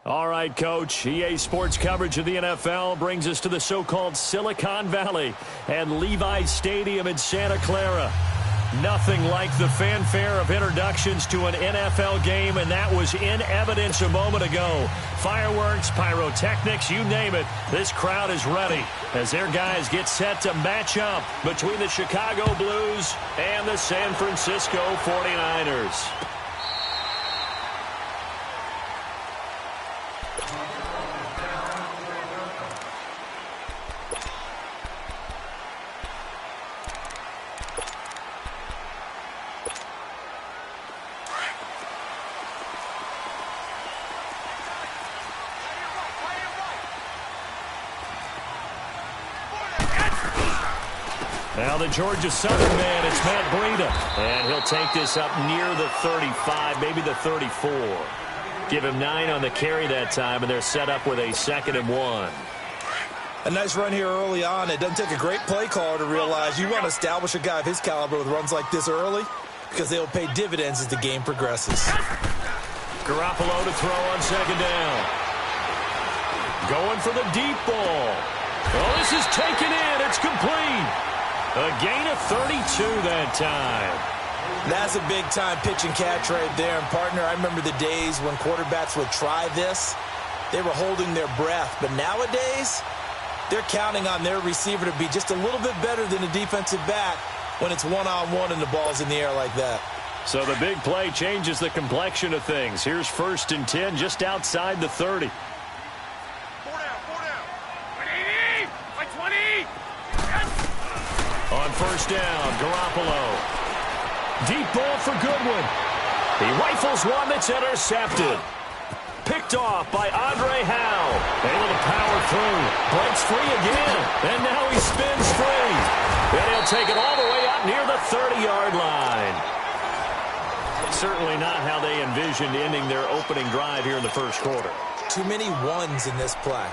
All right, Coach. EA Sports coverage of the NFL brings us to the so-called Silicon Valley and Levi's Stadium in Santa Clara. Nothing like the fanfare of introductions to an NFL game, and that was in evidence a moment ago. Fireworks, pyrotechnics, you name it. This crowd is ready as their guys get set to match up between the Chicago Blues and the San Francisco 49ers. Now the Georgia Southern man, it's Matt Breida. And he'll take this up near the 35, maybe the 34. Give him 9 on the carry that time, and they're set up with a 2nd and 1. A nice run here early on. It doesn't take a great play caller to realize you want to establish a guy of his caliber with runs like this early because they'll pay dividends as the game progresses. Garoppolo to throw on 2nd down. Going for the deep ball. Oh, this is taken in. It's complete. A gain of 32 that time. That's a big-time pitch and catch right there. And, partner, I remember the days when quarterbacks would try this. They were holding their breath. But nowadays, they're counting on their receiver to be just a little bit better than the defensive back when it's one-on-one and the ball's in the air like that. So the big play changes the complexion of things. Here's 1st and 10 just outside the 30. On 1st down, Garoppolo. Deep ball for Goodwin. He rifles one that's intercepted. Picked off by Andre Howe. Able to power through. Breaks free again. And now he spins free. And he'll take it all the way up near the 30-yard line. Certainly not how they envisioned ending their opening drive here in the first quarter. Too many ones in this play.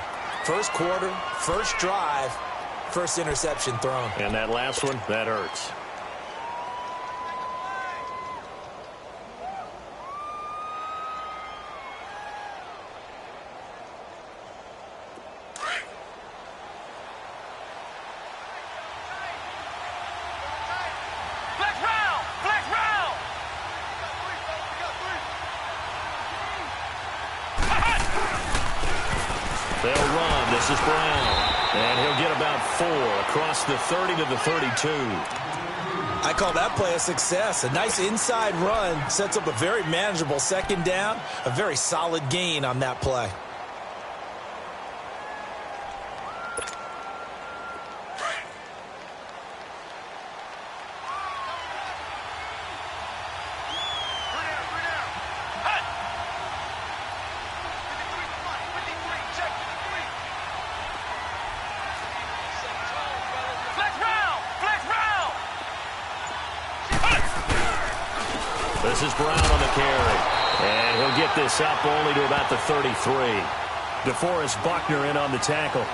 First quarter, first drive, first interception thrown. And that last one, that hurts. They'll run. This is Brown. And he'll get about 4 across the 30 to the 32. I call that play a success. A nice inside run sets up a very manageable 2nd down. A very solid gain on that play. This is Brown on the carry. And he'll get this up only to about the 33. DeForest Buckner in on the tackle.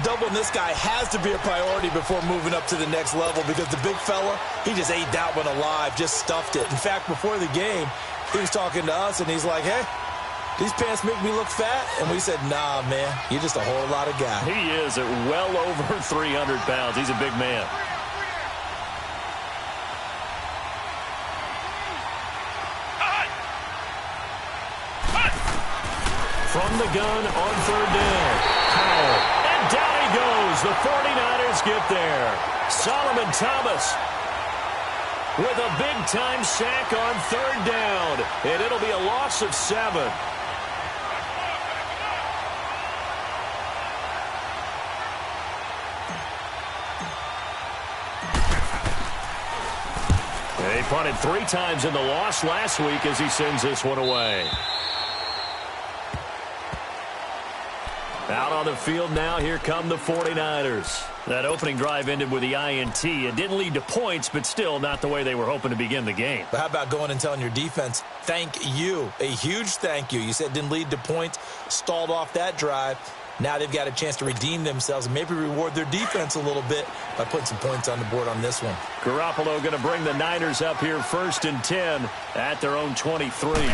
Doubling this guy has to be a priority before moving up to the next level because the big fella, he just ate that one alive, just stuffed it. In fact, before the game, he was talking to us, and he's like, hey, these pants make me look fat? And we said, nah, man, you're just a whole lot of guy. He is at well over 300 pounds. He's a big man. From the gun on 3rd down. Powell. And down he goes. The 49ers get there. Solomon Thomas with a big-time sack on 3rd down. And it'll be a loss of 7. He punted 3 times in the loss last week as he sends this one away. Out on the field now, here come the 49ers. That opening drive ended with the INT. It didn't lead to points, but still not the way they were hoping to begin the game. But how about going and telling your defense, thank you, a huge thank you. You said it didn't lead to points, stalled off that drive. Now they've got a chance to redeem themselves and maybe reward their defense a little bit by putting some points on the board on this one. Garoppolo going to bring the Niners up here 1st and 10 at their own 23.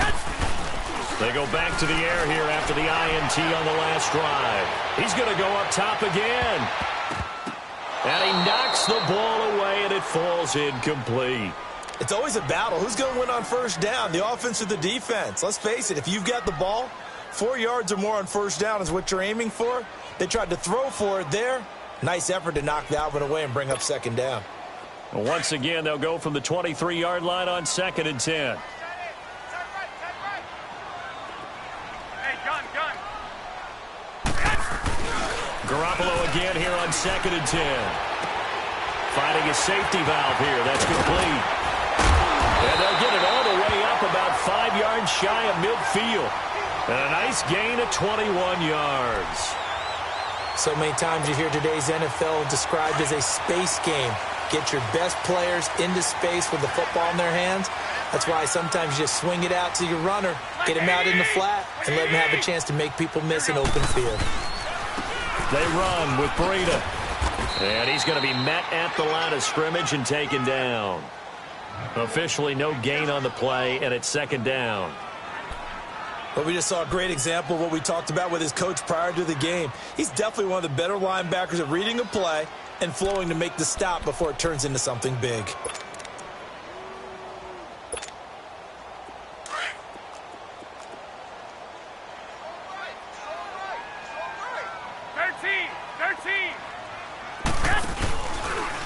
They go back to the air here after the INT on the last drive. He's going to go up top again. And he knocks the ball away, and it falls incomplete. It's always a battle. Who's going to win on first down, the offense or the defense? Let's face it, if you've got the ball, 4 yards or more on first down is what you're aiming for. They tried to throw for it there. Nice effort to knock that one away and bring up second down. Once again, they'll go from the 23-yard line on 2nd and 10. Garoppolo again here on 2nd and 10. Finding a safety valve here. That's complete. And they'll get it all the way up about 5 yards shy of midfield. And a nice gain of 21 yards. So many times you hear today's NFL described as a space game. Get your best players into space with the football in their hands. That's why sometimes you just swing it out to your runner, get him out in the flat, and let him have a chance to make people miss an open field. They run with Breida. And he's going to be met at the line of scrimmage and taken down. Officially no gain on the play, and it's 2nd down. But we just saw a great example of what we talked about with his coach prior to the game. He's definitely one of the better linebackers at reading a play and flowing to make the stop before it turns into something big.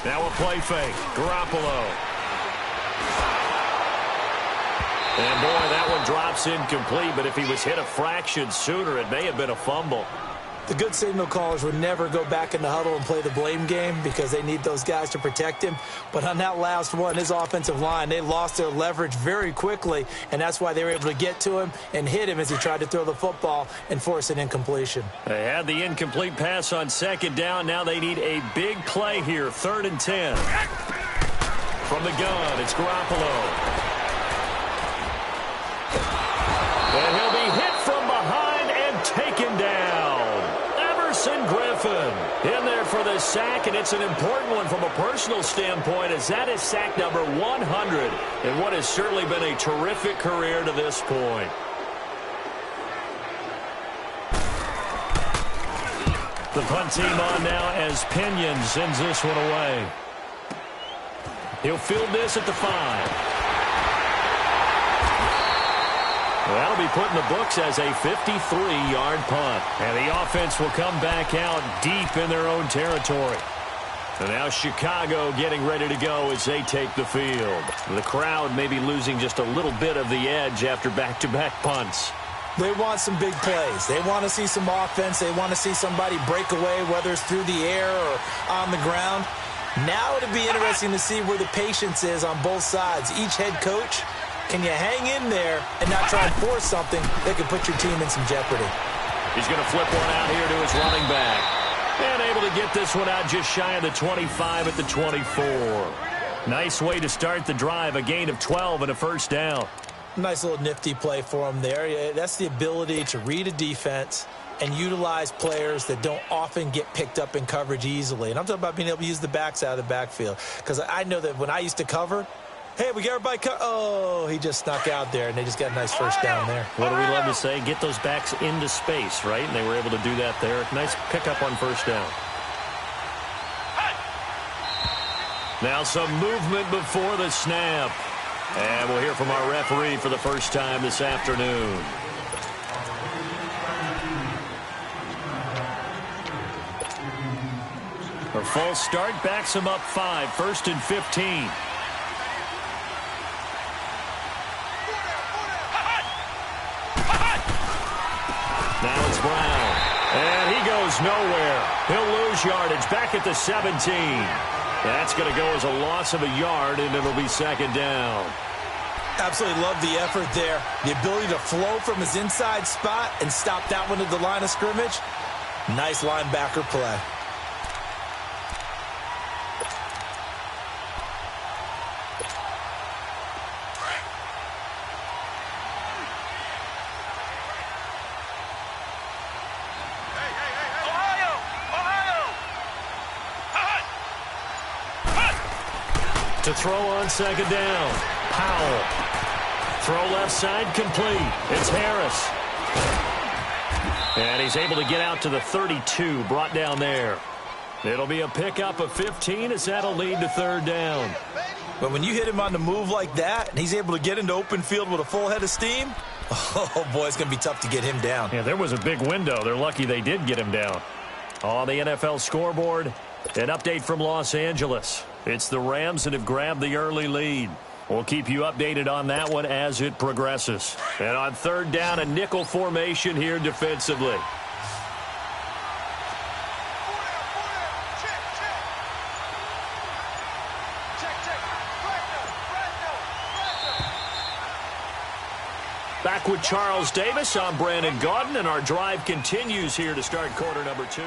Now a play fake. Garoppolo. And boy, that one drops incomplete, but if he was hit a fraction sooner, it may have been a fumble. The good signal callers would never go back in the huddle and play the blame game because they need those guys to protect him. But on that last one, his offensive line, they lost their leverage very quickly, and that's why they were able to get to him and hit him as he tried to throw the football and force an incompletion. They had the incomplete pass on 2nd down. Now they need a big play here, 3rd and 10. From the gun, it's Garoppolo. And he'll be hit from behind and taken down. Everson Griffin in there for the sack, and it's an important one from a personal standpoint, as that is sack number 100 in what has certainly been a terrific career to this point. The punt team on now as Pinion sends this one away. He'll field this at the 5. That'll be put in the books as a 53-yard punt. And the offense will come back out deep in their own territory. And now Chicago getting ready to go as they take the field. The crowd may be losing just a little bit of the edge after back-to-back punts. They want some big plays. They want to see some offense. They want to see somebody break away, whether it's through the air or on the ground. Now it'll be interesting to see where the patience is on both sides. Each head coach, can you hang in there and not try and force something that could put your team in some jeopardy? He's going to flip one out here to his running back. And able to get this one out just shy of the 25 at the 24. Nice way to start the drive. A gain of 12 and a first down. Nice little nifty play for him there. Yeah, that's the ability to read a defense and utilize players that don't often get picked up in coverage easily. And I'm talking about being able to use the backs out of the backfield. Because I know that when I used to cover, hey, we got everybody oh, he just snuck out there, and they just got a nice first down there. What do we love to say? Get those backs into space, right? And they were able to do that there. Nice pickup on first down. Now some movement before the snap. And we'll hear from our referee for the first time this afternoon. A false start backs him up 5, 1st and 15. Now it's Brown. And he goes nowhere. He'll lose yardage back at the 17. That's going to go as a loss of a yard, and it'll be second down. Absolutely love the effort there. The ability to flow from his inside spot and stop that one at the line of scrimmage. Nice linebacker play. To throw on second down. Powell Throw left side complete. It's Harris. And he's able to get out to the 32, brought down there. It'll be a pickup of 15 as that'll lead to third down. But when you hit him on the move like that, and he's able to get into open field with a full head of steam, oh, boy, it's going to be tough to get him down. Yeah, there was a big window. They're lucky they did get him down. On the NFL scoreboard, an update from Los Angeles. It's the Rams that have grabbed the early lead. We'll keep you updated on that one as it progresses. And on third down, a nickel formation here defensively. Back with Charles Davis. I'm Brandon Gaudin, and our drive continues here to start quarter number 2.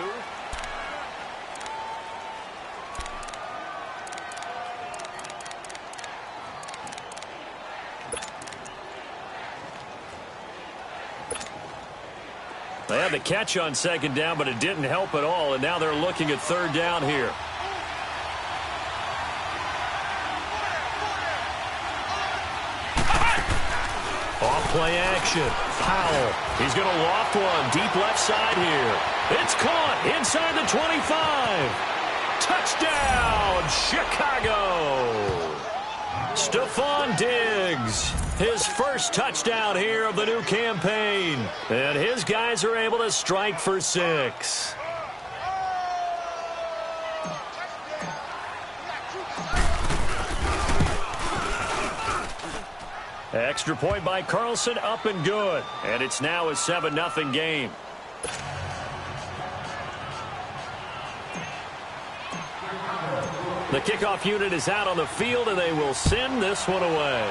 They had the catch on second down, but it didn't help at all, and now they're looking at third down here. Off-play action. Powell. He's going to loft one deep left side here. It's caught inside the 25. Touchdown, Chicago. Stephon Diggs. His first touchdown here of the new campaign. And his guys are able to strike for 6. Extra point by Carlson, up and good. And it's now a 7-0 game. The kickoff unit is out on the field, and they will send this one away.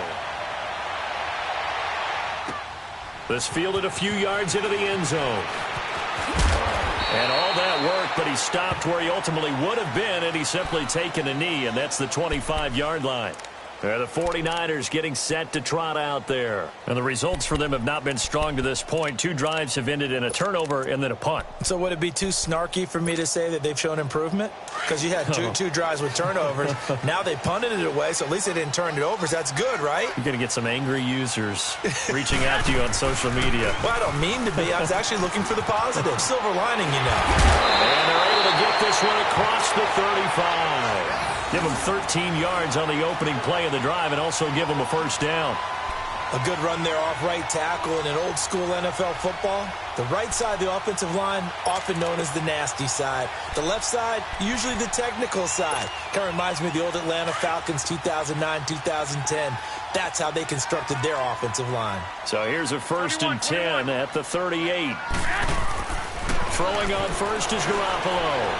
This fielded a few yards into the end zone. And all that work, but he stopped where he ultimately would have been, and he's simply taken a knee, and that's the 25-yard line. The 49ers getting set to trot out there. And the results for them have not been strong to this point. 2 drives have ended in a turnover and then a punt. So would it be too snarky for me to say that they've shown improvement? Because you had two drives with turnovers. Now they punted it away, so at least they didn't turn it over. So that's good, right? You're going to get some angry users reaching out to you on social media. Well, I don't mean to be. I was actually looking for the positive. Silver lining, you know. And they're able to get this one across the 35. Give them 13 yards on the opening play of the drive and also give them a first down. A good run there off right tackle in an old-school NFL football. The right side of the offensive line, often known as the nasty side. The left side, usually the technical side. Kind of reminds me of the old Atlanta Falcons 2009-2010. That's how they constructed their offensive line. So here's a 1st and 10 at the 38. Throwing on first is Garoppolo.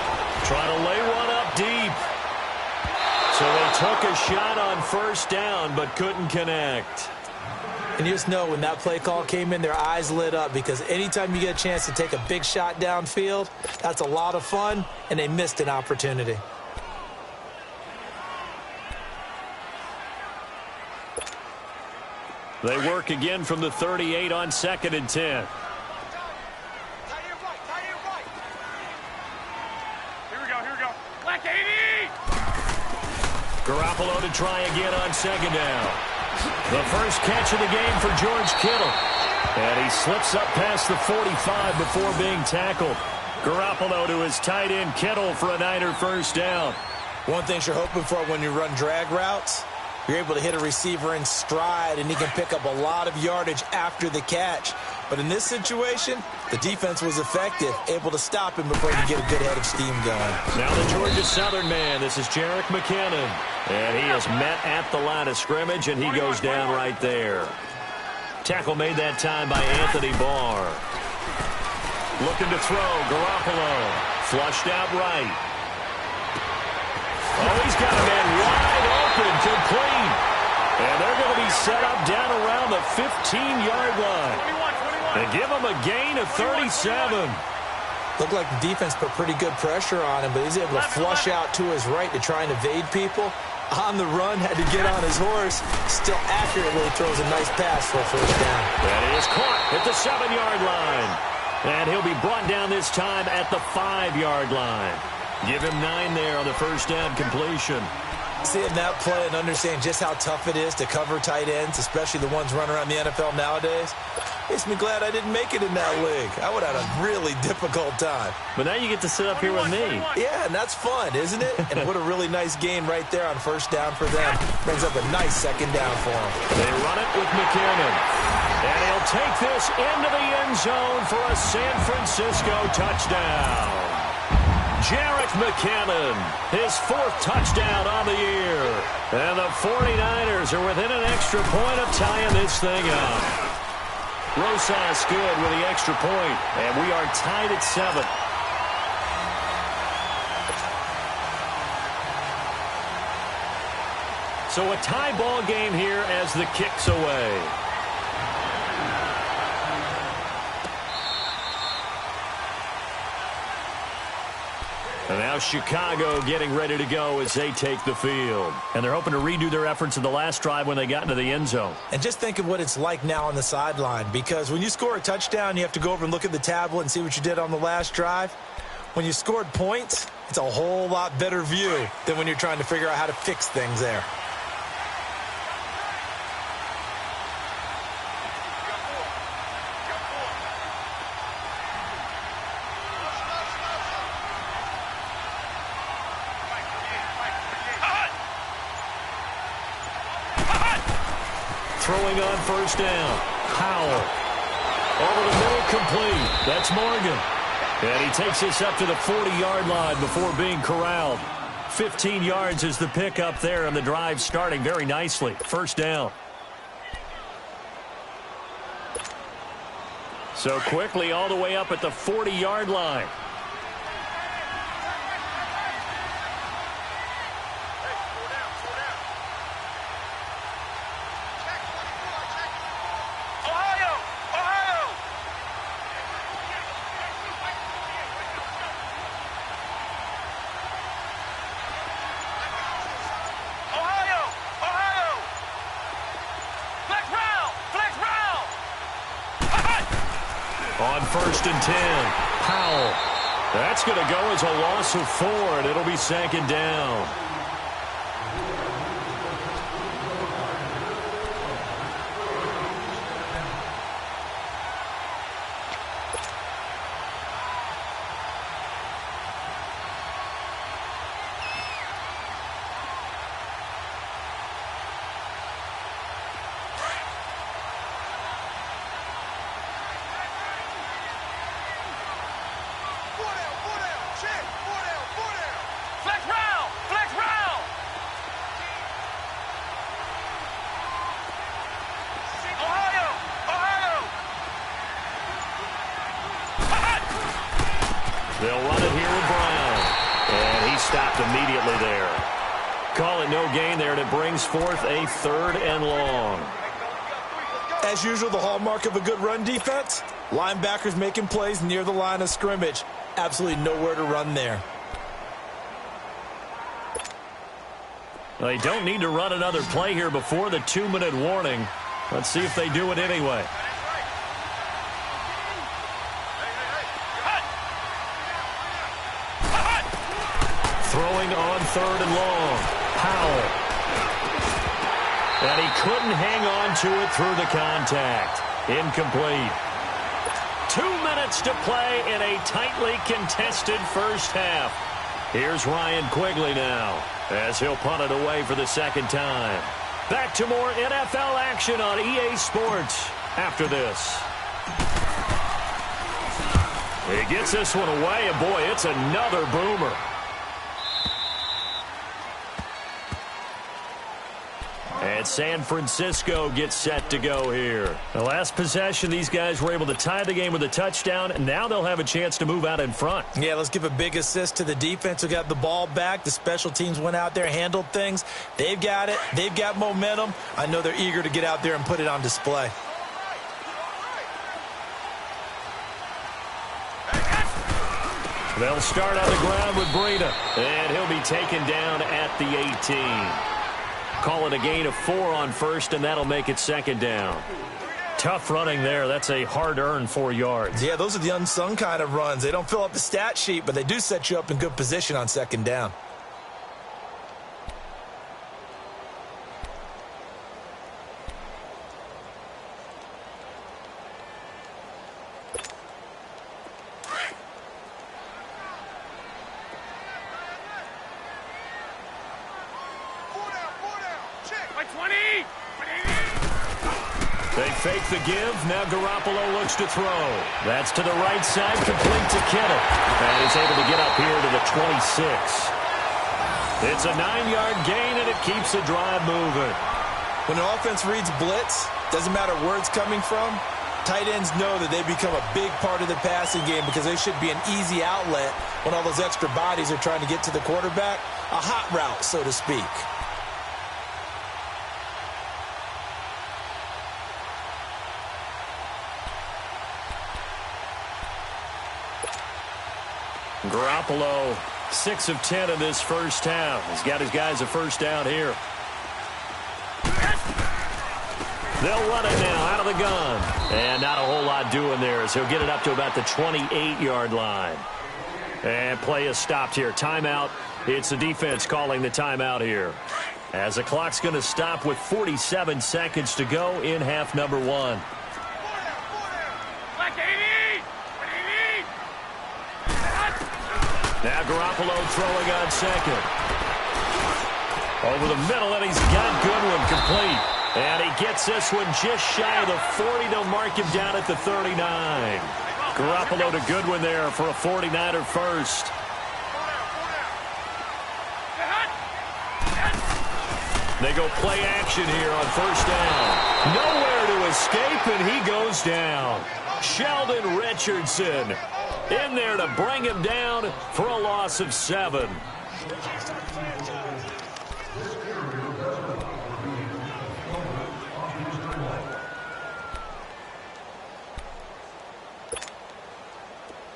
Trying to lay one up deep. So they took a shot on first down, but couldn't connect. And you just know when that play call came in, their eyes lit up, because anytime you get a chance to take a big shot downfield, that's a lot of fun, and they missed an opportunity. They work again from the 38 on 2nd and 10. Garoppolo to try again on 2nd down. The first catch of the game for George Kittle. And he slips up past the 45 before being tackled. Garoppolo to his tight end Kittle for a Niner first down. One thing you're hoping for when you run drag routes, you're able to hit a receiver in stride, and he can pick up a lot of yardage after the catch. But in this situation, the defense was effective, able to stop him before he could get a good head of steam going. Now the Georgia Southern man, this is Jerick McKinnon. And he is met at the line of scrimmage, and he goes down right there. Tackle made that time by Anthony Barr. Looking to throw, Garoppolo. Flushed out right. Oh, he's got a man wide open, complete. And they're going to be set up down around the 15-yard line. They give him a gain of 37. Looked like the defense put pretty good pressure on him, but he's able to flush out to his right to try and evade people. On the run, had to get on his horse. Still accurately throws a nice pass for a first down. That is caught at the 7-yard line. And he'll be brought down this time at the 5-yard line. Give him 9 there on the first down completion. Seeing that play and understanding just how tough it is to cover tight ends, especially the ones running around the NFL nowadays, makes me glad I didn't make it in that league. I would have had a really difficult time. But now you get to sit up here with me. Yeah, and that's fun, isn't it? And what a really nice gain right there on first down for them. Brings up a nice second down for them. They run it with McKinnon. And he'll take this into the end zone for a San Francisco touchdown. Jerick McKinnon, his 4th touchdown on the year. And the 49ers are within an extra point of tying this thing up. Rosas good with the extra point, and we are tied at 7. So a tie ball game here as the kick's away. And now Chicago getting ready to go as they take the field. And they're hoping to redo their efforts in the last drive when they got into the end zone. And just think of what it's like now on the sideline, because when you score a touchdown, you have to go over and look at the tablet and see what you did on the last drive. When you scored points, it's a whole lot better view than when you're trying to figure out how to fix things there. Throwing on first down. Powell. Over the middle, complete. That's Morgan. And he takes this up to the 40-yard line before being corralled. 15 yards is the pickup there, and the drive starting very nicely. First down. So quickly all the way up at the 40-yard line. On first and 10, Powell. That's going to go as a loss of 4, and it'll be second down. They'll run it here with Brown. And he stopped immediately there. Call it no gain there, and it brings forth a 3rd and long. As usual, the hallmark of a good run defense, linebackers making plays near the line of scrimmage. Absolutely nowhere to run there. They don't need to run another play here before the 2-minute warning. Let's see if they do it anyway. Throwing on 3rd and long. Powell. And he couldn't hang on to it through the contact. Incomplete. 2 minutes to play in a tightly contested first half. Here's Ryan Quigley now as he'll punt it away for the second time. Back to more NFL action on EA Sports after this. He gets this one away, and boy, it's another boomer. And San Francisco gets set to go here. The last possession, these guys were able to tie the game with a touchdown, and now they'll have a chance to move out in front. Yeah, let's give a big assist to the defense who got the ball back. The special teams went out there, handled things. They've got it. They've got momentum. I know they're eager to get out there and put it on display. They'll start on the ground with Breida, and he'll be taken down at the 18. Call it a gain of 4 on first, and that'll make it second down. Tough running there. That's a hard-earned 4 yards. Yeah, those are the unsung kind of runs. They don't fill up the stat sheet, but they do set you up in good position on second down. They fake the give. Now Garoppolo looks to throw. That's to the right side, complete to Kittle. And he's able to get up here to the 26. It's a 9-yard gain, and it keeps the drive moving. When an offense reads blitz, doesn't matter where it's coming from, tight ends know that they become a big part of the passing game because they should be an easy outlet when all those extra bodies are trying to get to the quarterback. A hot route, so to speak. Garoppolo, 6 of 10 in this first half. He's got his guys a first down here. They'll run it now out of the gun. And not a whole lot doing there as he'll get it up to about the 28-yard line. And play is stopped here. Timeout. It's the defense calling the timeout here. As the clock's going to stop with 47 seconds to go in half number 1. Now Garoppolo throwing on second. Over the middle, and he's got Goodwin complete. And he gets this one just shy of the 40. They'll mark him down at the 39. Garoppolo to Goodwin there for a 49er first. They go play action here on first down. Nowhere to escape, and he goes down. Sheldon Richardson in there to bring him down for a loss of 7.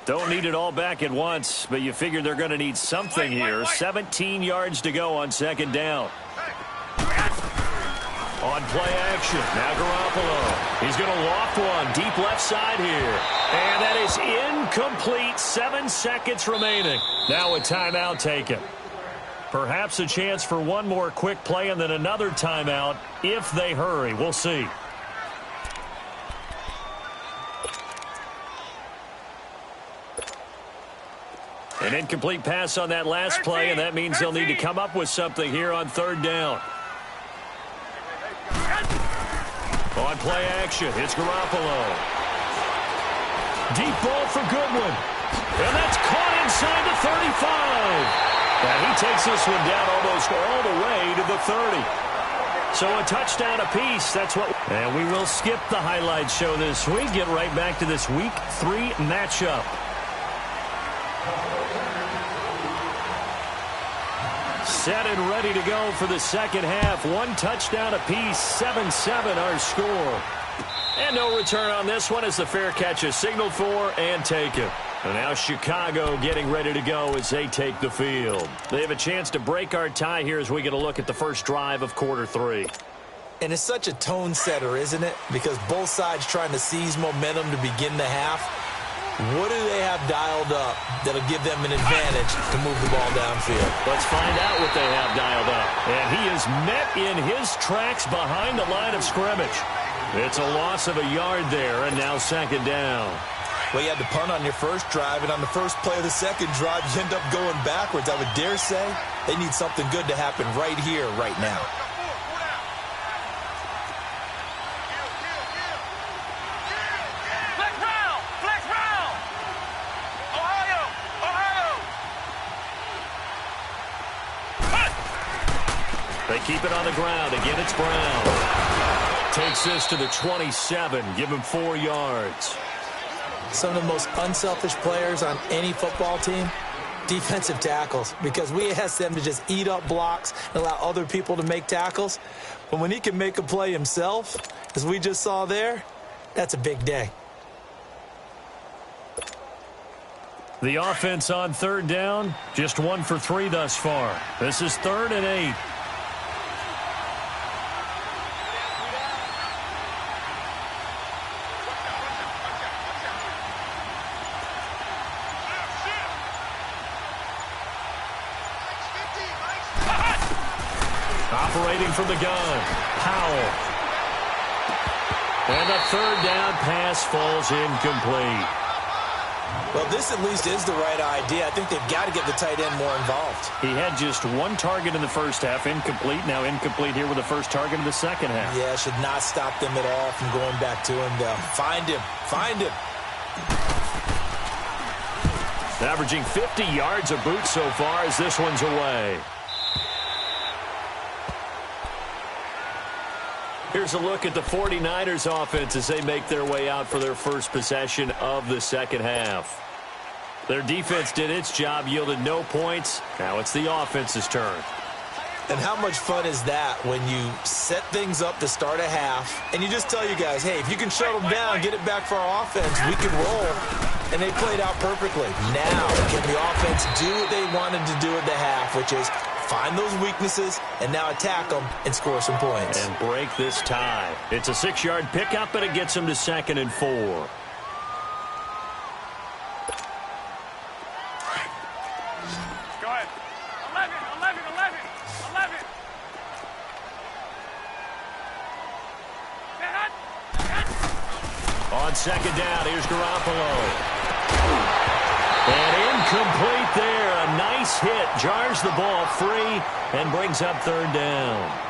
Don't need it all back at once, but you figure they're going to need something here. 17 yards to go on second down. On play action, now Garoppolo. He's going to loft one deep left side here. And that is incomplete. 7 seconds remaining. Now a timeout taken. Perhaps a chance for one more quick play and then another timeout if they hurry. We'll see. An incomplete pass on that last play, and that means they'll need to come up with something here on third down. On play action, it's Garoppolo. Deep ball for Goodwin. And that's caught inside the 35. And he takes this one down almost all the way to the 30. So a touchdown apiece. That's what. And we will skip the highlight show this week. Get right back to this Week 3 matchup. Set and ready to go for the second half. 1 touchdown apiece, 7-7 our score. And no return on this one as the fair catch is signaled for and taken. And now Chicago getting ready to go as they take the field. They have a chance to break our tie here as we get a look at the first drive of quarter 3. And it's such a tone setter, isn't it? Because both sides trying to seize momentum to begin the half. What do they have dialed up that'll give them an advantage to move the ball downfield? Let's find out what they have dialed up. And he is met in his tracks behind the line of scrimmage. It's a loss of a yard there, and now second down. Well, you had to punt on your first drive, and on the first play of the second drive, you end up going backwards. I would dare say they need something good to happen right here, right now. They keep it on the ground. Again, it's Brown. Takes this to the 27. Give him 4 yards. Some of the most unselfish players on any football team, defensive tackles, because we ask them to just eat up blocks and allow other people to make tackles. But when he can make a play himself, as we just saw there, that's a big day. The offense on third down, just 1 for 3 thus far. This is 3rd and 8. Operating from the gun, Powell. And the third down pass falls incomplete. Well, this at least is the right idea. I think they've got to get the tight end more involved. He had just one target in the first half, incomplete. Now incomplete here with the first target in the second half. Yeah, should not stop them at all from going back to him, though. Find him. Find him. Averaging 50 yards a boot so far as this one's away. Here's a look at the 49ers offense as they make their way out for their first possession of the second half. Their defense did its job, yielded no points. Now it's the offense's turn. And how much fun is that when you set things up to start a half and you just tell you guys, hey, if you can shut them down, get it back for our offense, we can roll. And they played out perfectly. Now, can the offense do what they wanted to do at the half, which is find those weaknesses and now attack them and score some points. And break this tie. It's a 6-yard pickup, and it gets them to 2nd and 4. Go ahead. 11. On 2nd down, here's Garoppolo. And incomplete there. A nice hit. Jars the ball free and brings up 3rd down.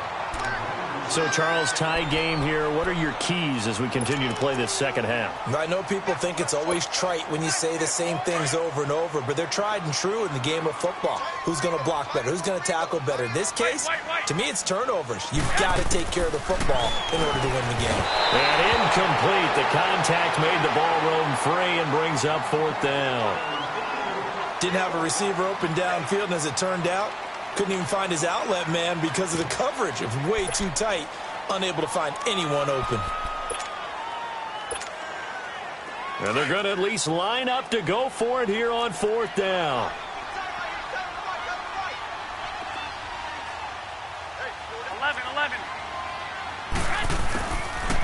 So, Charles, tie game here. What are your keys as we continue to play this second half? I know people think it's always trite when you say the same things over and over, but they're tried and true in the game of football. Who's going to block better? Who's going to tackle better? In this case, to me, it's turnovers. You've got to take care of the football in order to win the game. And incomplete. The contact made the ball roam free and brings up 4th down. Didn't have a receiver open downfield, and as it turned out, couldn't even find his outlet man because of the coverage. It was way too tight, unable to find anyone open. And they're going to at least line up to go for it here on 4th down.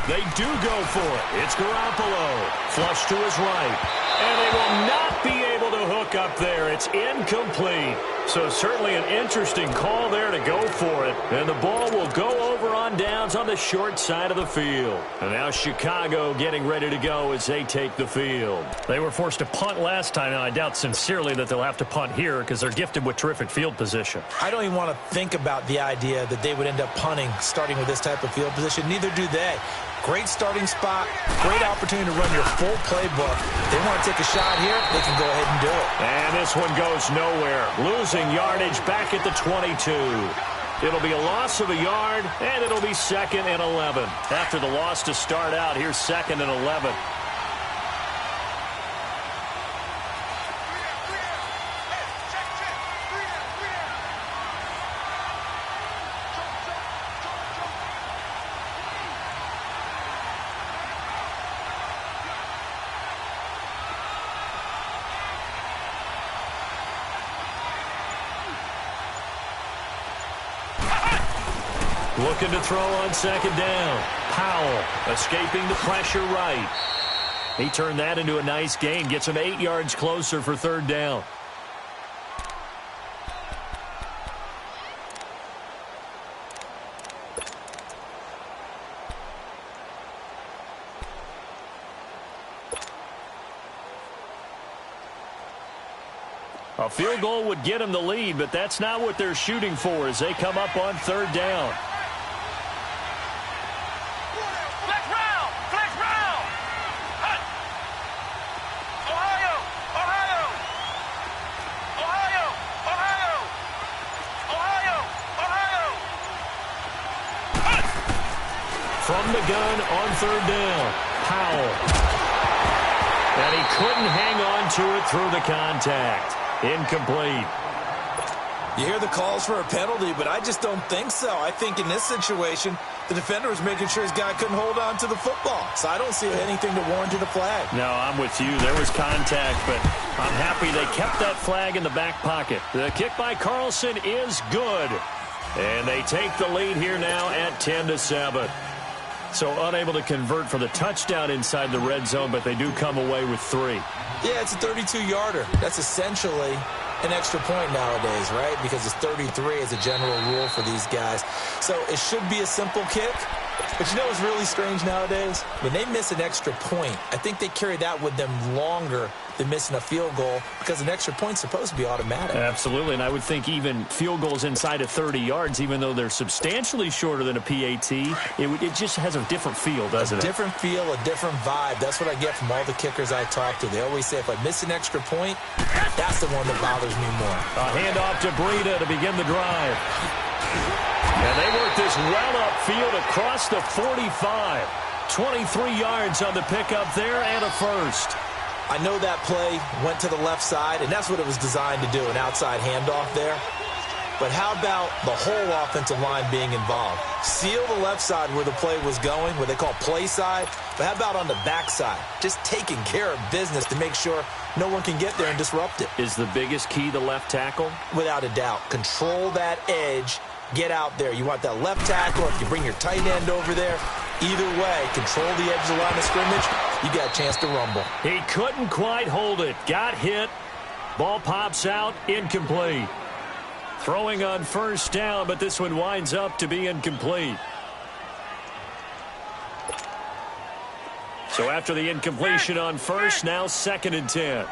They do go for it. It's Garoppolo. Flush to his right. And they will not be able to hook up there. It's incomplete. So certainly an interesting call there to go for it. And the ball will go over on downs on the short side of the field. And now Chicago getting ready to go as they take the field. They were forced to punt last time. Now I doubt sincerely that they'll have to punt here because they're gifted with terrific field position. I don't even want to think about the idea that they would end up punting starting with this type of field position. Neither do they. Great starting spot, great opportunity to run your full playbook. If they want to take a shot here, they can go ahead and do it. And this one goes nowhere. Losing yardage back at the 22. It'll be a loss of a yard, and it'll be 2nd and 11. After the loss to start out, here's 2nd and 11. Looking to throw on 2nd down. Powell escaping the pressure right. He turned that into a nice gain. Gets him 8 yards closer for 3rd down. A field goal would get them the lead, but that's not what they're shooting for as they come up on 3rd down. From the gun on 3rd down, Powell. And he couldn't hang on to it through the contact. Incomplete. You hear the calls for a penalty, but I just don't think so. I think in this situation, the defender was making sure his guy couldn't hold on to the football. So I don't see anything to warrant a flag. No, I'm with you. There was contact, but I'm happy they kept that flag in the back pocket. The kick by Carlson is good. And they take the lead here now at 10-7. So unable to convert for the touchdown inside the red zone, but they do come away with 3. Yeah, it's a 32-yarder. That's essentially an extra point nowadays, right? Because it's 33 as a general rule for these guys. So it should be a simple kick, But you know what's really strange nowadays? When they miss an extra point, I think they carry that with them longer than missing a field goal because an extra point's supposed to be automatic. Absolutely, and I would think even field goals inside of 30 yards, even though they're substantially shorter than a PAT, it just has a different feel, doesn't it? A different feel, a different vibe. That's what I get from all the kickers I talk to. They always say, if I miss an extra point, that's the one that bothers me more. A handoff to Breida to begin the drive. And they work this well upfield across the 45. 23 yards on the pickup there and a first. I know that play went to the left side, and that's what it was designed to do, an outside handoff there. But how about the whole offensive line being involved? Seal the left side where the play was going, what they call play side. But how about on the back side? Just taking care of business to make sure no one can get there and disrupt it. Is the biggest key the left tackle? Without a doubt. Control that edge. Get out there. You want that left tackle. If you bring your tight end over there, either way, control the edge of the line of scrimmage, you got a chance to rumble. He couldn't quite hold it. Got hit. Ball pops out. Incomplete. Throwing on first down, but this one winds up to be incomplete. So after the incompletion on first, now 2nd and 10.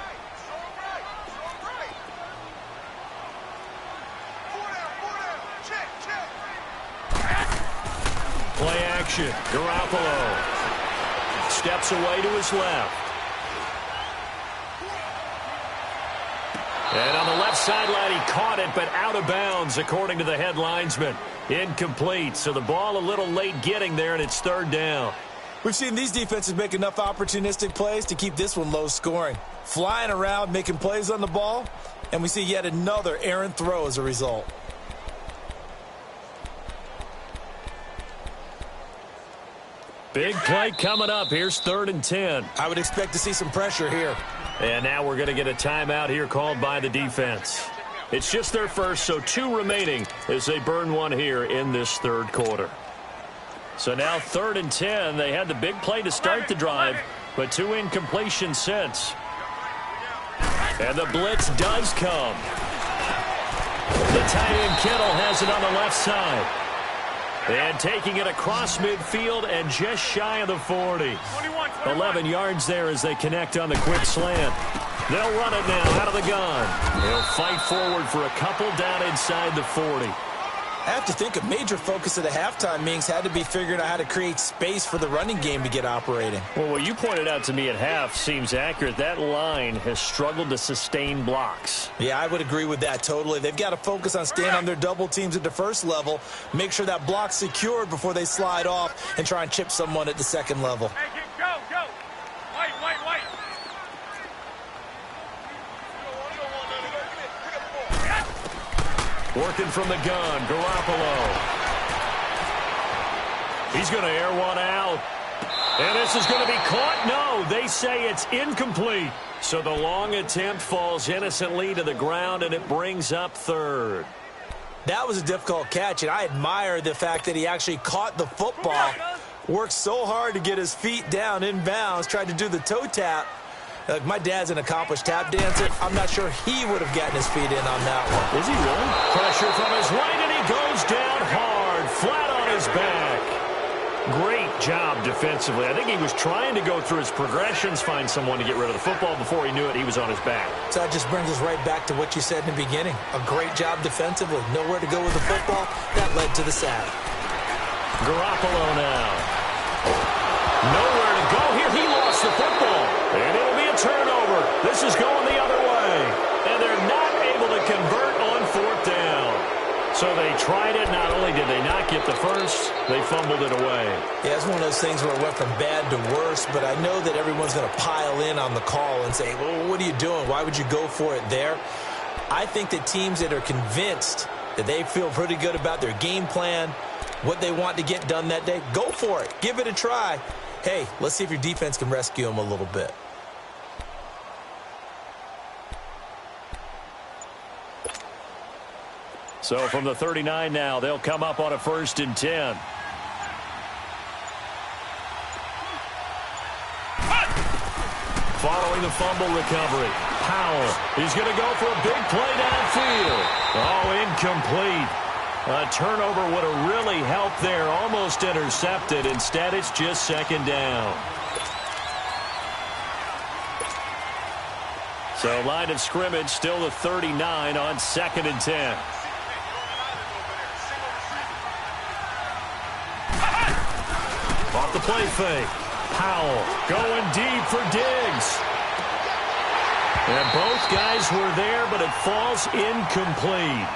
Play action. Garoppolo steps away to his left. And on the left sideline, he caught it, but out of bounds, according to the head linesman. Incomplete. So the ball a little late getting there, and it's 3rd down. We've seen these defenses make enough opportunistic plays to keep this one low scoring. Flying around, making plays on the ball, and we see yet another errant throw as a result. Big play coming up. Here's 3rd and 10. I would expect to see some pressure here. And now we're going to get a timeout here called by the defense. It's just their first, so 2 remaining as they burn one here in this 3rd quarter. So now 3rd and 10. They had the big play to start the drive, but 2 incompletions since. And the blitz does come. The tight end Kittle has it on the left side. And taking it across midfield and just shy of the 40. 11 yards there as they connect on the quick slant. They'll run it now out of the gun. They'll fight forward for a couple down inside the 40. I have to think a major focus of the halftime meetings had to be figuring out how to create space for the running game to get operating. Well, what you pointed out to me at half seems accurate. That line has struggled to sustain blocks. Yeah, I would agree with that totally. They've got to focus on staying on their double teams at the first level, make sure that block's secured before they slide off and try and chip someone at the second level. Hey, go, go. White. Working from the gun, Garoppolo. He's going to air one out. And this is going to be caught. No, they say it's incomplete. So the long attempt falls innocently to the ground, and it brings up 3rd. That was a difficult catch, and I admire the fact that he actually caught the football, worked so hard to get his feet down inbounds, tried to do the toe tap. My dad's an accomplished tap dancer. I'm not sure he would have gotten his feet in on that one. Is he really? Pressure from his right, and he goes down hard, flat on his back. Great job defensively. I think he was trying to go through his progressions, find someone to get rid of the football. Before he knew it, he was on his back. So that just brings us right back to what you said in the beginning. A great job defensively. Nowhere to go with the football. That led to the sack. Garoppolo now. Nowhere to go here. He lost the football. And it'll be a turnover. This is going the other way. And they're not able to convert on 4th down. So they tried it. Not only did they not get the first, they fumbled it away. Yeah, it's one of those things where it went from bad to worse, but I know that everyone's going to pile in on the call and say, well, what are you doing? Why would you go for it there? I think that teams that are convinced that they feel pretty good about their game plan, what they want to get done that day, go for it. Give it a try. Hey, let's see if your defense can rescue them a little bit. So from the 39 now, they'll come up on a 1st and 10. Following the fumble recovery, Powell. He's going to go for a big play downfield. Oh, incomplete. A turnover would have really helped there. Almost intercepted. Instead, it's just second down. So line of scrimmage still the 39 on 2nd and 10. Off the play fake. Powell going deep for Diggs. And both guys were there, but it falls incomplete.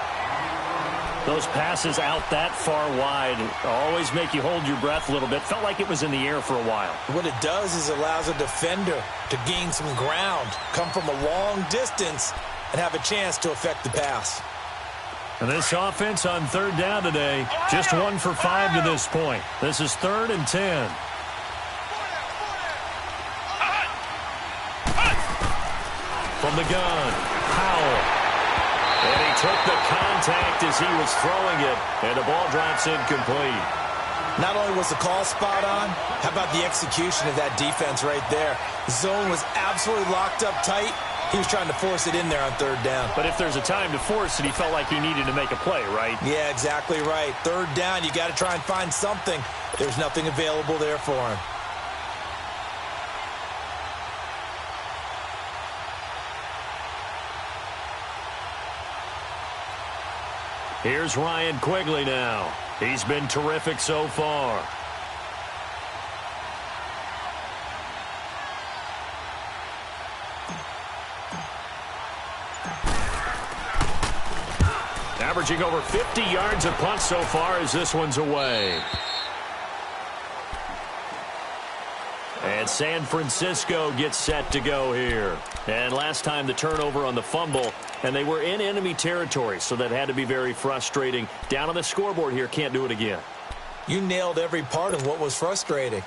Those passes out that far wide always make you hold your breath a little bit. Felt like it was in the air for a while. What it does is allows a defender to gain some ground, come from a long distance, and have a chance to affect the pass. And this offense on 3rd down today, just 1 for 5 to this point. This is 3rd and 10. From the gun, Powell. And he took the contact as he was throwing it, and the ball drops incomplete. Not only was the call spot on, how about the execution of that defense right there? The zone was absolutely locked up tight. He was trying to force it in there on 3rd down. But if there's a time to force it, he felt like he needed to make a play, right? Yeah, exactly right. 3rd down, you got to try and find something. There's nothing available there for him. Here's Ryan Quigley now. He's been terrific so far. Averaging over 50 yards a punt so far as this one's away. And San Francisco gets set to go here. And last time the turnover on the fumble, and they were in enemy territory, so that had to be very frustrating. Down on the scoreboard here, can't do it again. You nailed every part of what was frustrating.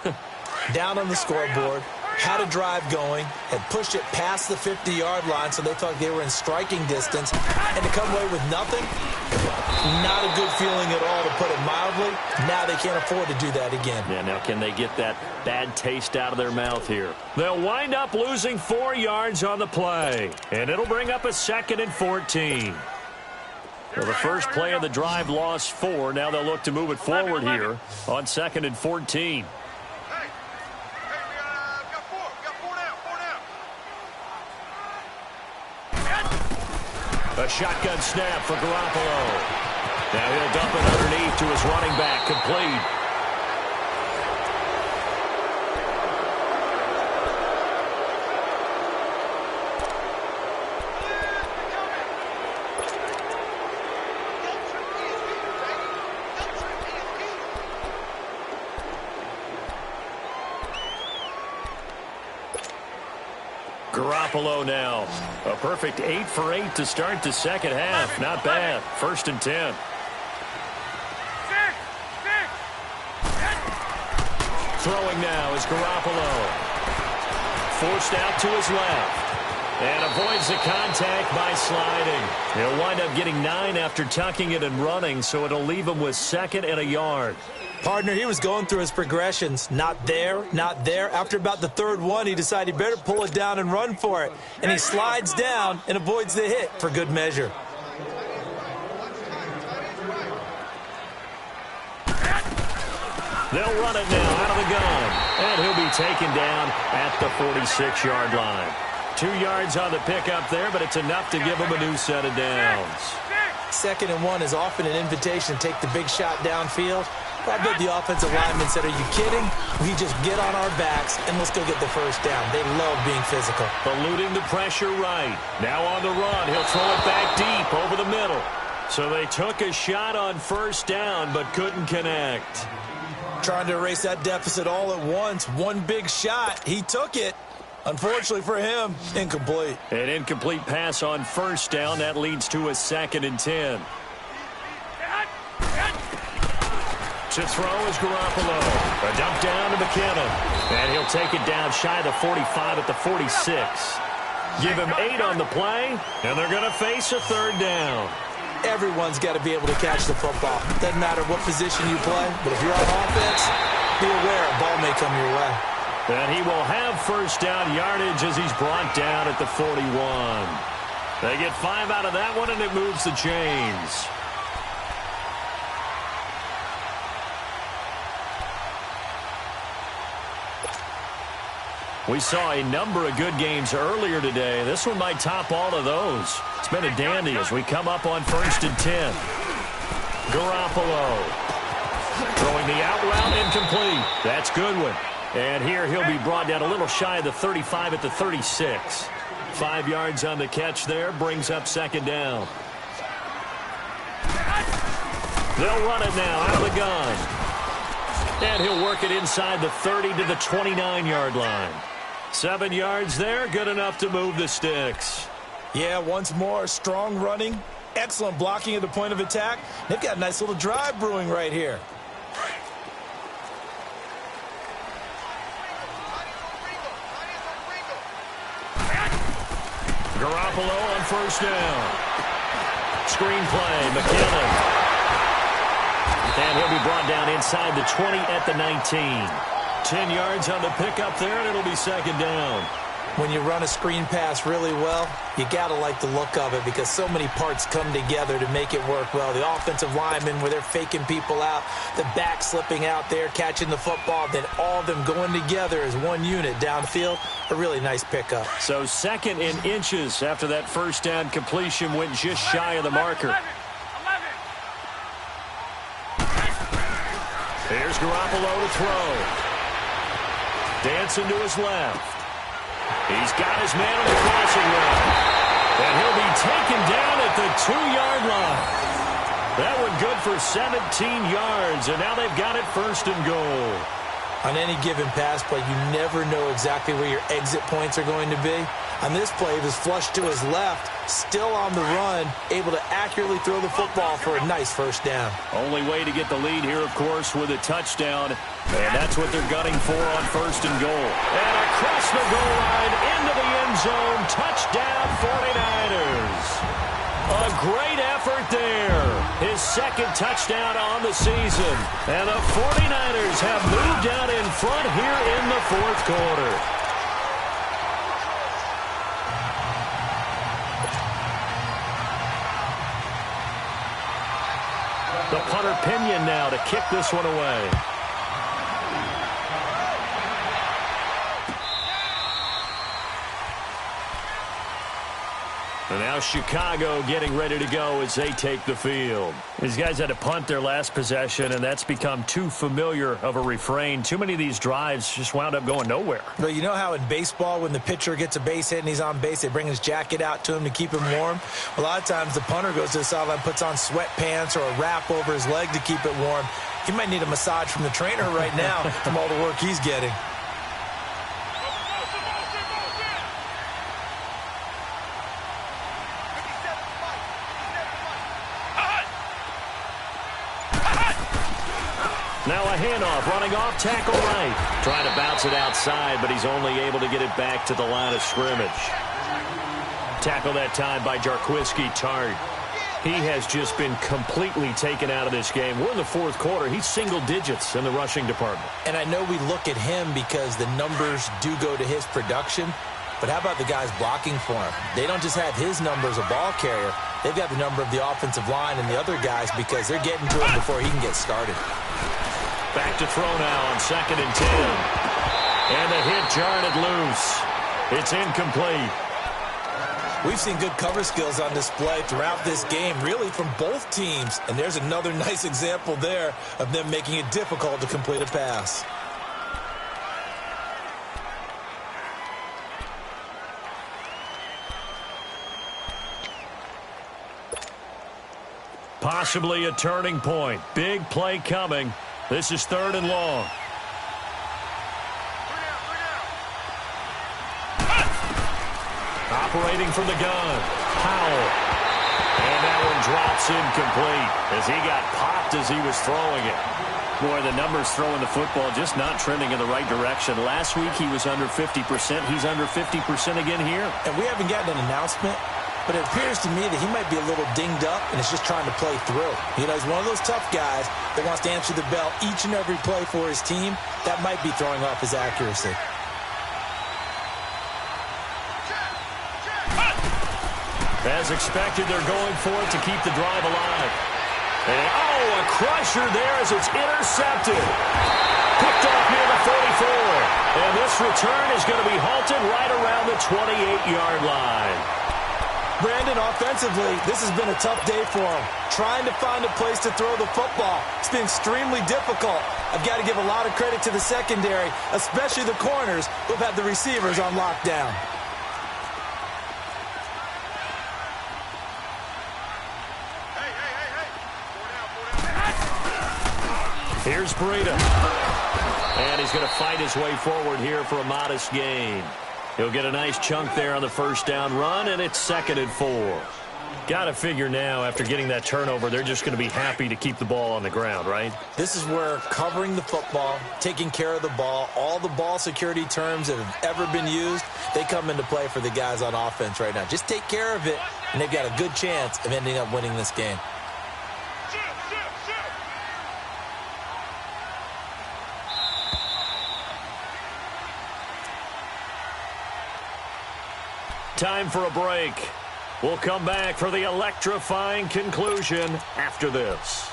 Down on the scoreboard, had a drive going, had pushed it past the 50-yard line so they thought they were in striking distance, and to come away with nothing, not a good feeling at all, to put it mildly. Now they can't afford to do that again. Yeah, now can they get that bad taste out of their mouth here? They'll wind up losing 4 yards on the play, and it'll bring up a 2nd and 14. Well, the first play of the drive lost 4. Now they'll look to move it forward here on 2nd and 14. A shotgun snap for Garoppolo. Now he'll dump it underneath to his running back, complete. Garoppolo now. A perfect 8 for 8 to start the second half. Not bad. 1st and 10. Throwing now is Garoppolo. Forced out to his left. And avoids the contact by sliding. He'll wind up getting 9 after tucking it and running, so it'll leave him with 2nd and a yard. Partner, he was going through his progressions. Not there, not there. After about the 3rd one, he decided he better pull it down and run for it. And he slides down and avoids the hit for good measure. They'll run it now out of the gun. And he'll be taken down at the 46-yard line. 2 yards on the pickup there, but it's enough to give him a new set of downs. 2nd and 1 is often an invitation to take the big shot downfield. I bet the offensive lineman said, are you kidding? We just get on our backs and let's go get the first down. They love being physical. Eluding the pressure right. Now on the run. He'll throw it back deep over the middle. So they took a shot on 1st down but couldn't connect. Trying to erase that deficit all at once. One big shot. He took it. Unfortunately for him, incomplete. An incomplete pass on 1st down. That leads to a 2nd and 10. To throw is Garoppolo. A dump down to McKinnon. And he'll take it down shy of the 45 at the 46. Give him 8 on the play, and they're going to face a 3rd down. Everyone's got to be able to catch the football. Doesn't matter what position you play, but if you're on offense, be aware a ball may come your way. And he will have 1st down yardage as he's brought down at the 41. They get 5 out of that one, and it moves the chains. We saw a number of good games earlier today. This one might top all of those. It's been a dandy as we come up on 1st and 10. Garoppolo throwing the out route, incomplete. That's Goodwin. And here he'll be brought down a little shy of the 35 at the 36. 5 yards on the catch there, brings up 2nd down. They'll run it now out of the gun. And he'll work it inside the 30 to the 29-yard line. 7 yards there, good enough to move the sticks. Yeah, once more, strong running, excellent blocking at the point of attack. They've got a nice little drive brewing right here. Garoppolo on 1st down. Screenplay, McKinnon. And he'll be brought down inside the 20 at the 19. 10 yards on the pickup there, and it'll be 2nd down. When you run a screen pass really well, you got to like the look of it because so many parts come together to make it work well. The offensive linemen where they're faking people out, the back slipping out there, catching the football, then all of them going together as one unit downfield. A really nice pickup. So 2nd and inches after that 1st down completion went just shy of the marker. Here's Garoppolo to throw. Dancing to his left. He's got his man on the crossing route. And he'll be taken down at the 2-yard line. That one good for 17 yards, and now they've got it 1st and goal. On any given pass play, you never know exactly where your exit points are going to be. On this play, he was flushed to his left, still on the run, able to accurately throw the football for a nice 1st down. Only way to get the lead here, of course, with a touchdown. And that's what they're gunning for on 1st and goal. And across the goal line, into the end zone, touchdown 49ers. A great effort there. His 2nd touchdown on the season. And the 49ers have moved out in front here in the 4th quarter. The punter Pinion now to kick this one away. And now Chicago getting ready to go as they take the field. These guys had to punt their last possession, and that's become too familiar of a refrain. Too many of these drives just wound up going nowhere. But you know how in baseball, when the pitcher gets a base hit and he's on base, they bring his jacket out to him to keep him warm? A lot of times the punter goes to the sideline, puts on sweatpants or a wrap over his leg to keep it warm. He might need a massage from the trainer right now from all the work he's getting. Now a handoff, running off, tackle right. Trying to bounce it outside, but he's only able to get it back to the line of scrimmage. Tackle that time by Jarquiski Tartt. He has just been completely taken out of this game. We're in the 4th quarter. He's single digits in the rushing department. And I know we look at him because the numbers do go to his production. But how about the guys blocking for him? They don't just have his number as a ball carrier. They've got the number of the offensive line and the other guys because they're getting to him before he can get started. Back to throw now on 2nd and 10. And the hit jarred it loose. It's incomplete. We've seen good cover skills on display throughout this game, really from both teams. And there's another nice example there of them making it difficult to complete a pass. Possibly a turning point. Big play coming. This is 3rd and long. Operating from the gun. Powell. And that one drops incomplete as he got popped as he was throwing it. Boy, the numbers throwing the football just not trending in the right direction. Last week he was under 50%. He's under 50% again here. And we haven't gotten an announcement, but it appears to me that he might be a little dinged up and is just trying to play through. You know, he's one of those tough guys that wants to answer the bell each and every play for his team. That might be throwing off his accuracy. As expected, they're going for it to keep the drive alive. And, oh, a crusher there as it's intercepted. Picked off near the And this return is going to be halted right around the 28-yard line. Brandon, offensively, this has been a tough day for him. Trying to find a place to throw the football. It's been extremely difficult. I've got to give a lot of credit to the secondary, especially the corners who've had the receivers on lockdown. Here's Breida. And he's going to fight his way forward here for a modest gain. He'll get a nice chunk there on the first down run, and it's 2nd and 4. Got to figure now, after getting that turnover, they're just going to be happy to keep the ball on the ground, right? This is where covering the football, taking care of the ball, all the ball security terms that have ever been used, they come into play for the guys on offense right now. Just take care of it, and they've got a good chance of ending up winning this game. Time for a break. We'll come back for the electrifying conclusion after this.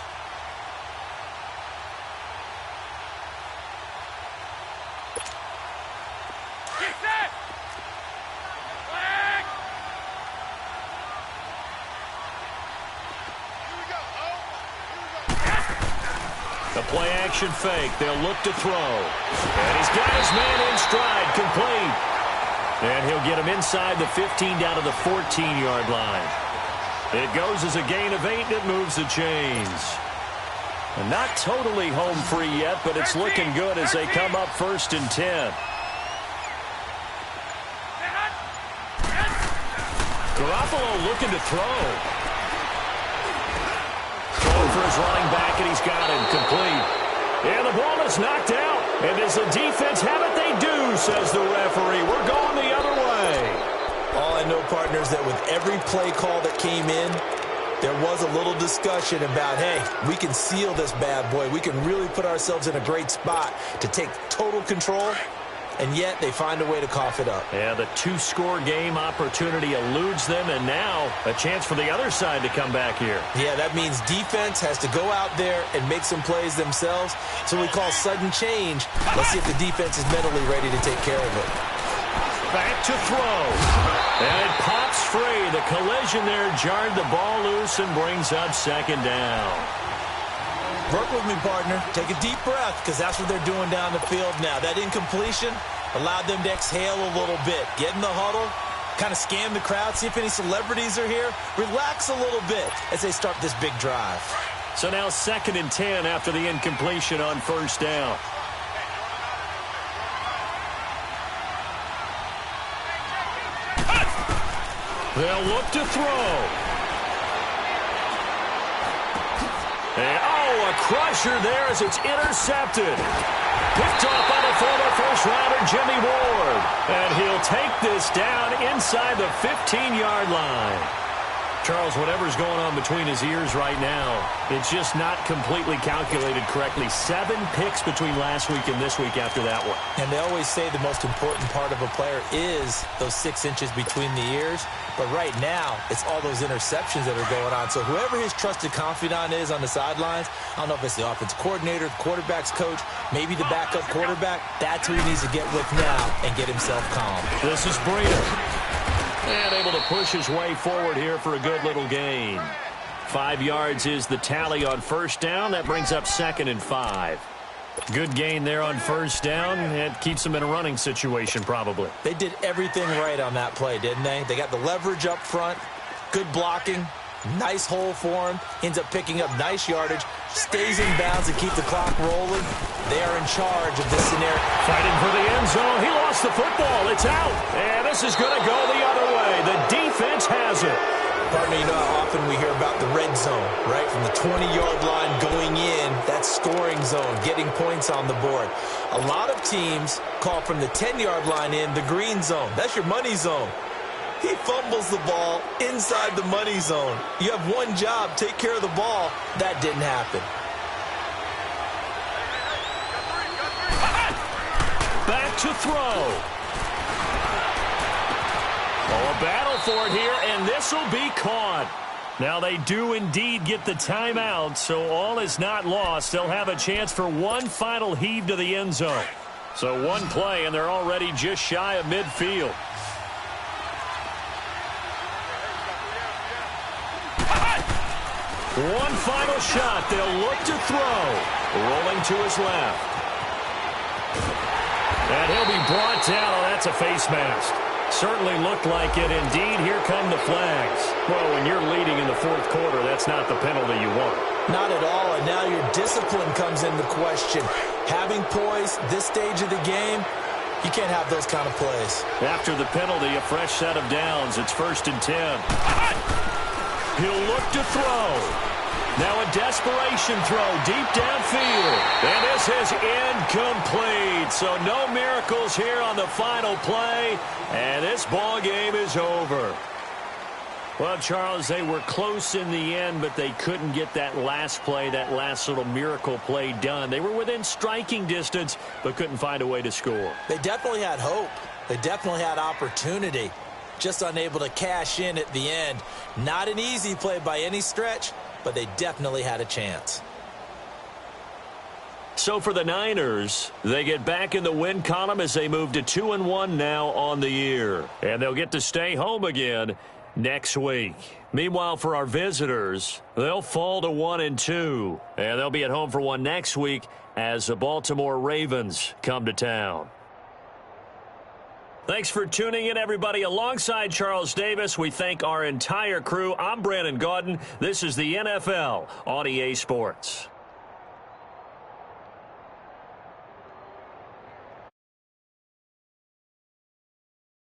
The play-action fake. They'll look to throw. And he's got his man in stride, complete. And he'll get him inside the 15 down to the 14-yard line. It goes as a gain of 8, and it moves the chains. And not totally home free yet, but it's looking good as they come up 1st and 10. Garoppolo looking to throw. Going for his running back, and he's got him complete. And the ball is knocked out. And does the defense have it? They do, says the referee. We're going the other way. All I know, partners, that with every play call that came in, there was a little discussion about, hey, we can seal this bad boy. We can really put ourselves in a great spot to take total control. And yet they find a way to cough it up. Yeah, the 2-score game opportunity eludes them, and now a chance for the other side to come back here. Yeah, that means defense has to go out there and make some plays themselves. So we call sudden change. Let's see if the defense is mentally ready to take care of it. Back to throw. And it pops free. The collision there jarred the ball loose and brings up 2nd down. Work with me, partner. Take a deep breath, because that's what they're doing down the field now. That incompletion allowed them to exhale a little bit. Get in the huddle, kind of scan the crowd, see if any celebrities are here. Relax a little bit as they start this big drive. So now 2nd and 10 after the incompletion on 1st down. They'll look to throw. And, a crusher there as it's intercepted. Picked off by the former first-rounder Jimmy Ward. And he'll take this down inside the 15-yard line. Charles, whatever's going on between his ears right now, it's just not completely calculated correctly. 7 picks between last week and this week after that one. And they always say the most important part of a player is those 6 inches between the ears. But right now, it's all those interceptions that are going on. So whoever his trusted confidant is on the sidelines, I don't know if it's the offense coordinator, the quarterback's coach, maybe the backup quarterback, that's who he needs to get with now and get himself calm. This is Breida. And able to push his way forward here for a good little gain. 5 yards is the tally on 1st down. That brings up 2nd and 5. Good gain there on 1st down. It keeps them in a running situation probably. They did everything right on that play, didn't they? They got the leverage up front, good blocking, nice hole for him, ends up picking up nice yardage, stays in bounds and keep the clock rolling. They are in charge of this scenario. Fighting for the end zone. He lost the football. It's out. And this is going to go the other way. The defense has it. Partner, you know how often we hear about the red zone, right? From the 20-yard line going in, that scoring zone, getting points on the board. A lot of teams call from the 10-yard line in the green zone. That's your money zone. He fumbles the ball inside the money zone. You have one job, take care of the ball. That didn't happen. Back to throw. Oh, a battle for it here, and this will be caught. Now they do indeed get the timeout, so all is not lost. They'll have a chance for one final heave to the end zone. So one play, and they're already just shy of midfield. One final shot. They'll look to throw. Rolling to his left. And he'll be brought down. Oh, that's a face mask. Certainly looked like it. Indeed, here come the flags. Well, when you're leading in the fourth quarter, that's not the penalty you want. Not at all, and now your discipline comes into question. Having poise this stage of the game, you can't have those kind of plays. After the penalty, a fresh set of downs. It's 1st and 10. He'll look to throw. Now a desperation throw deep downfield. And this is incomplete. So no miracles here on the final play. And this ball game is over. Well, Charles, they were close in the end, but they couldn't get that last play, that last little miracle play done. They were within striking distance, but couldn't find a way to score. They definitely had hope. They definitely had opportunity. Just unable to cash in at the end. Not an easy play by any stretch, but they definitely had a chance. So for the Niners, they get back in the win column as they move to 2-1 now on the year. And they'll get to stay home again next week. Meanwhile, for our visitors, they'll fall to 1-2. And they'll be at home for one next week as the Baltimore Ravens come to town. Thanks for tuning in, everybody. Alongside Charles Davis, we thank our entire crew. I'm Brandon Gaudin. This is the NFL on EA Sports.